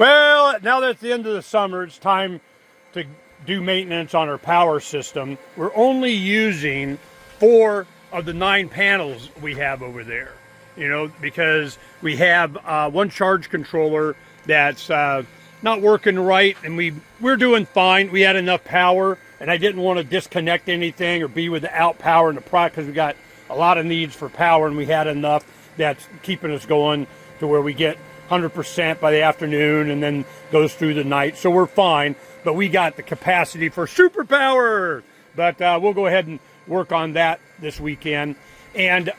Well, now that it's the end of the summer, it's time to do maintenance on our power system. We're only using 4 of the 9 panels we have over there, you know, because we have one charge controller that's not working right, and we're doing fine. We had enough power, and I didn't want to disconnect anything or be without power in the product because we got a lot of needs for power, and we had enough that's keeping us going to where we get 100% by the afternoon and then goes through the night. So we're fine, but we got the capacity for superpower. But we'll go ahead and work on that this weekend. And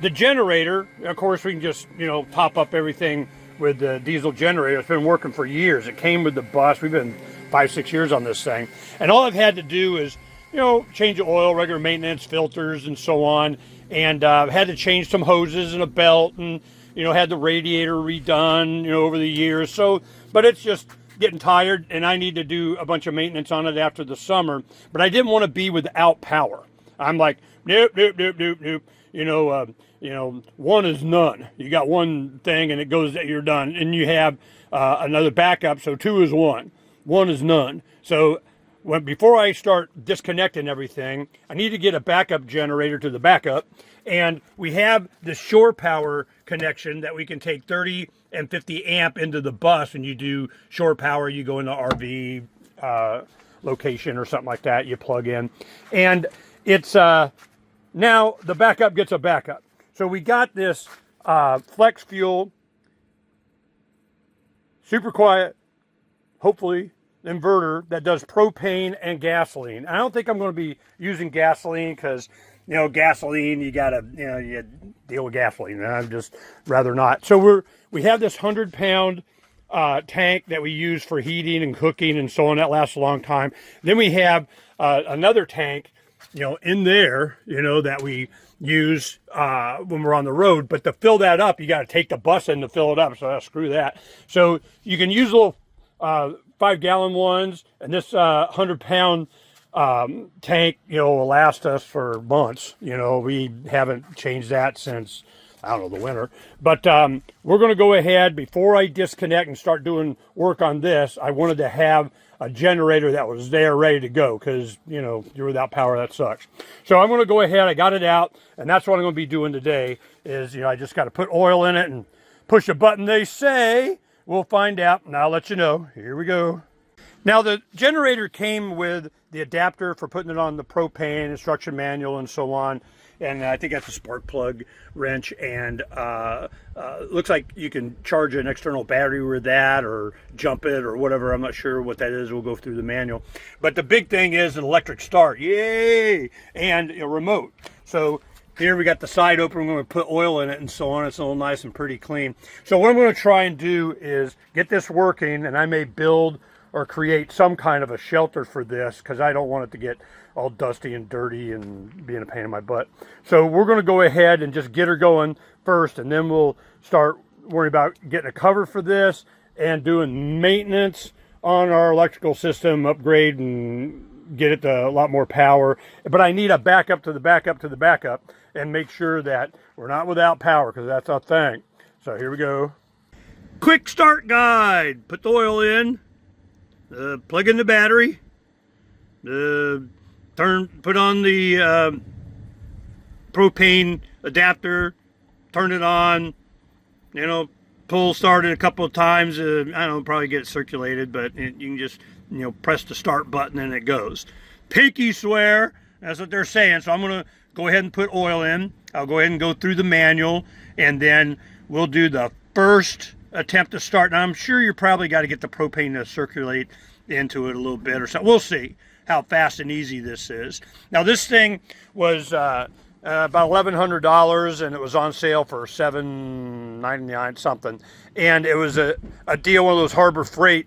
the generator, of course, we can just, you know, top up everything with the diesel generator. It's been working for years. It came with the bus. We've been 5-6 years on this thing. And all I've had to do is, you know, change the oil, regular maintenance, filters, and so on. And I've had to change some hoses and a belt, and you know, had the radiator redone, you know, over the years. So, but it's just getting tired, and I need to do a bunch of maintenance on it after the summer. But I didn't want to be without power. I'm like, nope. You know, one is none. You got one thing, and it goes, you're done, and you have another backup. So 2 is 1. 1 is none. So before I start disconnecting everything, I need to get a backup generator to the backup. And we have the shore power connection that we can take 30 and 50 amp into the bus. When you do shore power, you go in the RV location or something like that, you plug in. And it's now the backup gets a backup. So we got this flex fuel, super quiet, hopefully, inverter that does propane and gasoline. I don't think I'm going to be using gasoline because, you know, gasoline, you gotta, you know, you deal with gasoline, and I'd just rather not. So we have this 100-pound tank that we use for heating and cooking and so on. That lasts a long time. Then we have another tank, you know, in there, you know, that we use when we're on the road. But to fill that up, you got to take the bus in to fill it up. So screw that. So you can use little 5-gallon ones, and this 100-pound tank, you know, will last us for months. You know, we haven't changed that since, I don't know, the winter. But we're going to go ahead, before I disconnect and start doing work on this, I wanted to have a generator that was there ready to go, because, you know, you're without power, that sucks. So I'm going to go ahead, I got it out, and that's what I'm going to be doing today is, you know, I just got to put oil in it and push a button, they say. We'll find out, and I'll let you know. Here we go. Now, the generator came with the adapter for putting it on the propane, instruction manual, and so on. And I think that's a spark plug wrench. And looks like you can charge an external battery with that, or jump it, or whatever. I'm not sure what that is. We'll go through the manual. But the big thing is an electric start. Yay! And a remote. So here we got the side open. We're going to put oil in it and so on. It's all nice and pretty clean. So what I'm going to try and do is get this working, and I may build or create some kind of a shelter for this, because I don't want it to get all dusty and dirty and being a pain in my butt. So we're going to go ahead and just get her going first, and then we'll start worrying about getting a cover for this and doing maintenance on our electrical system, upgrade and get it to a lot more power. But I need a backup to the backup to the backup, and make sure that we're not without power, because that's a thing. So here we go. Quick start guide. Put the oil in. Plug in the battery, put on the propane adapter, turn it on, you know, pull start it a couple of times. I don't know, probably get it circulated, but you can just, you know, press the start button and it goes. Pinky swear, that's what they're saying. So I'm going to go ahead and put oil in. I'll go ahead and go through the manual, and then we'll do the first attempt to start. Now I'm sure you probably got to get the propane to circulate into it a little bit or something. We'll see how fast and easy this is. Now this thing was about $1,100, and it was on sale for $7.99 something. And it was a deal, one of those Harbor Freight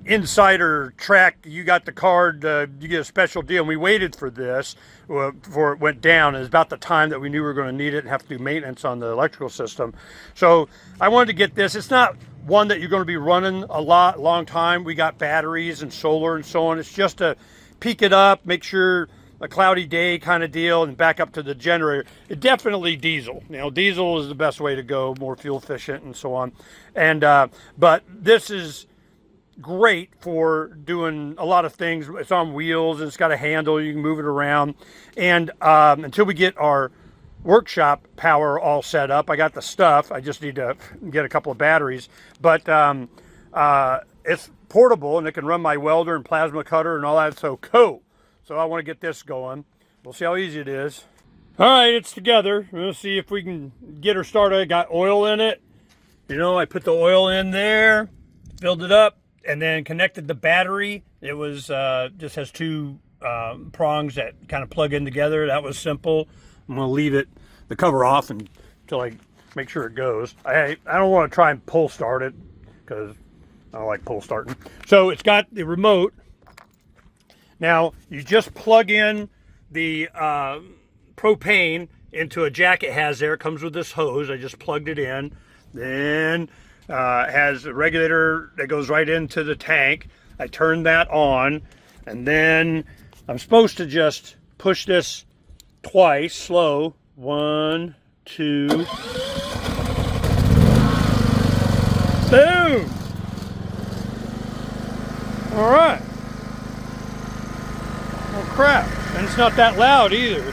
insider track. You got the card, you get a special deal. And we waited for this before it went down. It was about the time that we knew we were going to need it and have to do maintenance on the electrical system. So I wanted to get this. It's not one that you're going to be running a long time. We got batteries and solar and so on. It's just to peak it up, make sure a cloudy day kind of deal and back up to the generator, it definitely diesel. You know, diesel is the best way to go, more fuel efficient and so on. And but this is great for doing a lot of things. It's on wheels and it's got a handle, you can move it around. And until we get our workshop power all set up, I got the stuff, I just need to get a couple of batteries, but it's portable and it can run my welder and plasma cutter and all that, so cool. So I want to get this going. We'll see how easy it is. All right, it's together. We'll see if we can get her started. I got oil in it. You know, I put the oil in there, filled it up, and then connected the battery. It was just has two prongs that kind of plug in together. That was simple. I'm gonna leave it, the cover off until I make sure it goes. I don't want to try and pull start it because I don't like pull starting. So it's got the remote. Now you just plug in the propane into a jack it has there. It comes with this hose. I just plugged it in. Then has a regulator that goes right into the tank. I turn that on, and then I'm supposed to just push this twice, slow. 1, 2. Boom! All right. Oh crap! And it's not that loud either. All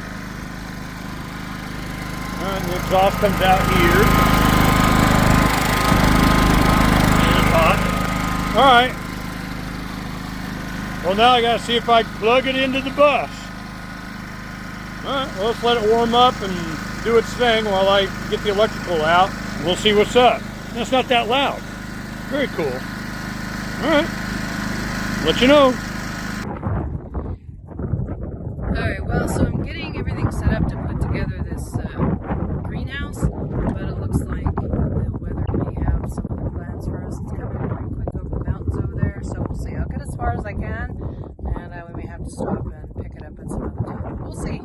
right, the exhaust comes out here. All right. Well, now I gotta see if I can plug it into the bus. All right, well, let's let it warm up and do its thing while I get the electrical out. We'll see what's up. It's not that loud. Very cool. All right, let you know. All right, well, so I'm getting everything set up to put together this greenhouse, but it looks like the weather may have some other plans for us. It's coming pretty quick over the mountains over there, so we'll see. I'll get as far as I can, and we may have to stop and pick it up at some other time. We'll see.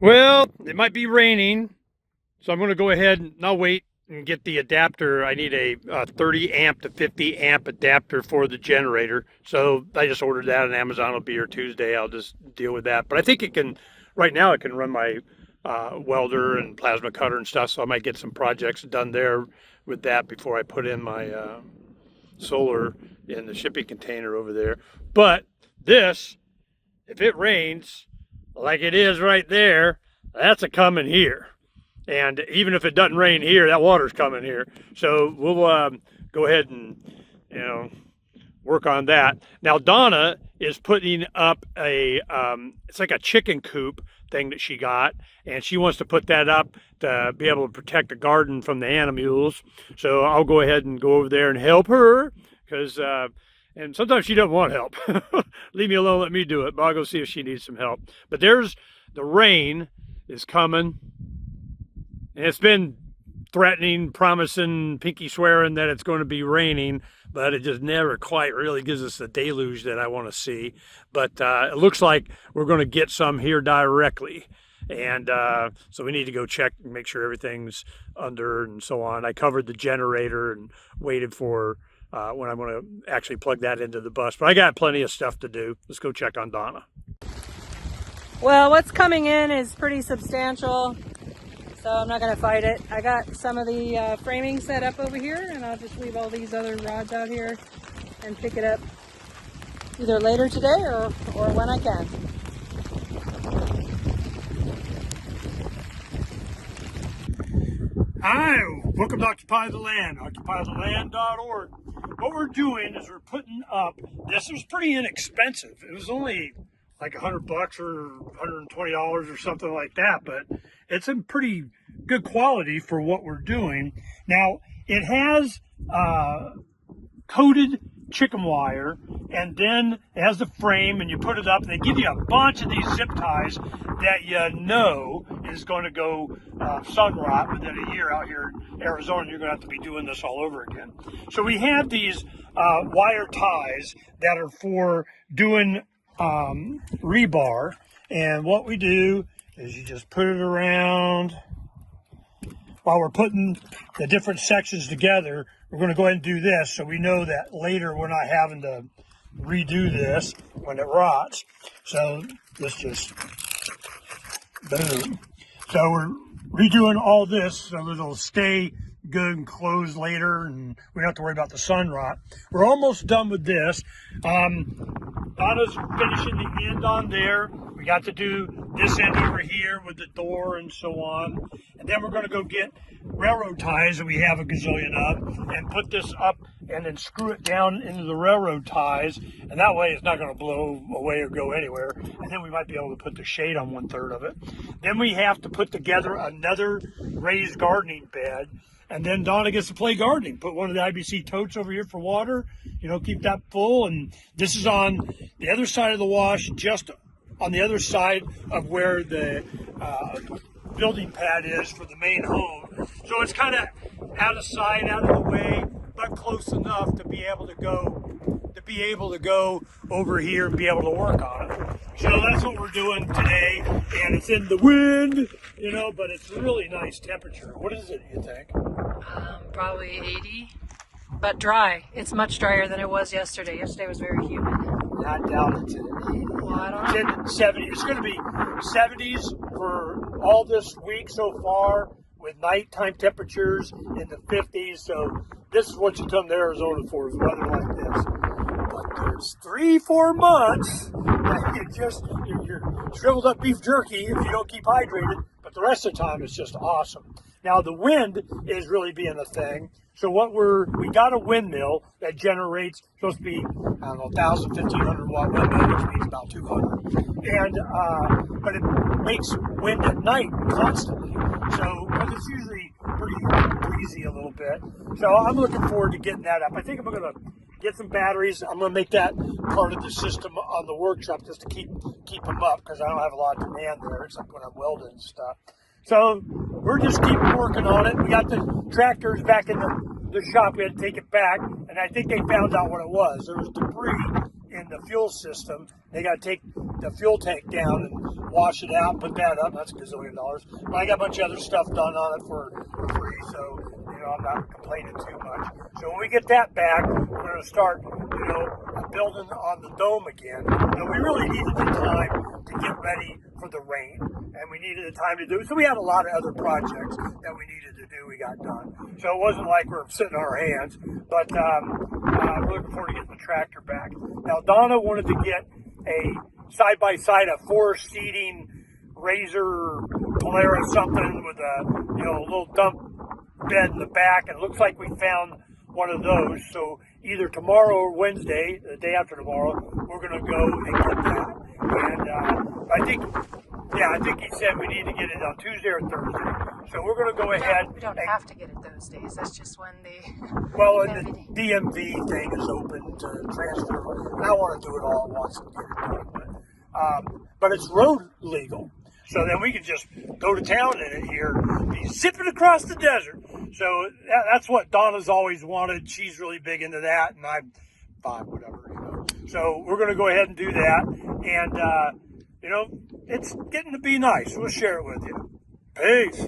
Well, it might be raining, so I'm going to go ahead and I'll wait and get the adapter. I need a 30 amp to 50 amp adapter for the generator. So I just ordered that on Amazon. It'll be here Tuesday. I'll just deal with that. But I think it can, right now it can run my welder and plasma cutter and stuff. So I might get some projects done there with that before I put in my solar in the shipping container over there. But this, if it rains, like it is right there, that's a coming here. And even if it doesn't rain here, that water's coming here. So we'll go ahead and, work on that. Now Donna is putting up a, it's like a chicken coop thing that she got, and she wants to put that up to be able to protect the garden from the animals. So I'll go ahead and go over there and help her, because and sometimes she doesn't want help. Leave me alone, let me do it. But I'll go see if she needs some help. But there's the rain is coming. And it's been threatening, promising, pinky swearing that it's going to be raining, but it just never quite really gives us the deluge that I want to see. But it looks like we're going to get some here directly. And so we need to go check and make sure everything's under and so on. I covered the generator and waited for when I'm going to actually plug that into the bus. But I got plenty of stuff to do. Let's go check on Donna. Well, what's coming in is pretty substantial, so I'm not going to fight it. I got some of the framing set up over here, and I'll just leave all these other rods out here and pick it up either later today or when I can. Hi, welcome to Occupy the Land, occupytheland.org. What we're doing is we're putting up, this was pretty inexpensive. It was only like $100 or $120 or something like that, but it's in pretty good quality for what we're doing. Now, it has coated chicken wire, and then it has the frame, and you put it up, and they give you a bunch of these zip ties that you know is going to go sun rot within a year. Out here in Arizona, you're going to have to be doing this all over again. So we have these wire ties that are for doing rebar, and what we do is you just put it around. While we're putting the different sections together, we're going to go ahead and do this so we know that later we're not having to redo this when it rots. So this just, boom. So we're redoing all this so that it'll stay good and closed later, and we don't have to worry about the sun rot. We're almost done with this. Donna's finishing the end on there. We got to do this end over here with the door and so on. And then we're going to go get railroad ties that we have a gazillion of and put this up and then screw it down into the railroad ties. And that way it's not going to blow away or go anywhere. And then we might be able to put the shade on 1/3 of it. Then we have to put together another raised gardening bed. And then Donna gets to play gardening. Put one of the IBC totes over here for water, you know, keep that full. And this is on the other side of the wash, just on the other side of where the building pad is for the main home. So it's kind of out of sight, out of the way, but close enough to be able to go over here and be able to work on it. So that's what we're doing today, and it's in the wind, you know, but it's really nice temperature. What is it, you think? Probably 80, but dry. It's much drier than it was yesterday. Yesterday was very humid. I doubt it's in 80. Well, I don't know. It's in 70. It's going to be 70s for all this week so far, with nighttime temperatures in the 50s. So this is what you come to Arizona for, is weather like this. But there's 3-4 months that you're shriveled up beef jerky if you don't keep hydrated. But the rest of the time, it's just awesome. Now the wind is really being a thing. So we got a windmill that generates, supposed to be, I don't know, 1,000, 1,500 watt windmill, which means about 200. And, but it makes wind at night constantly. So, because it's usually pretty breezy a little bit. So I'm looking forward to getting that up. I think I'm going to get some batteries. I'm going to make that part of the system on the workshop just to keep them up, because I don't have a lot of demand there, except when I'm welding and stuff. So we're just keeping working on it. We got the tractors back in the shop. We had to take it back, and I think they found out what it was. There was debris in the fuel system. They got to take the fuel tank down and wash it out, put that up. That's $1 gazillion. But I got a bunch of other stuff done on it for free, so I'm not complaining too much. So when we get that back, we're going to start, building on the dome again. And we really needed the time to get ready for the rain, and we needed the time to do it. So we had a lot of other projects that we needed to do. We got done. So it wasn't like we're sitting on our hands, but we're looking forward to getting the tractor back. Now Donna wanted to get a side-by-side, a 4-seating Razor Polaris something with a little dump bed in the back, and it looks like we found one of those. So either tomorrow or Wednesday, the day after tomorrow, we're going to go and get that. And I think he said we need to get it on Tuesday or Thursday. So we're going to go ahead. We don't have to get it those days. That's just when and the DMV thing is open to transfer. And I want to do it all at once and get it done. But it's road legal. So then we can just go to town in it here, be zipping across the desert. So that's what Donna's always wanted. She's really big into that, and I'm fine, whatever, you know. So we're going to go ahead and do that, and you know, it's getting to be nice. We'll share it with you. Peace.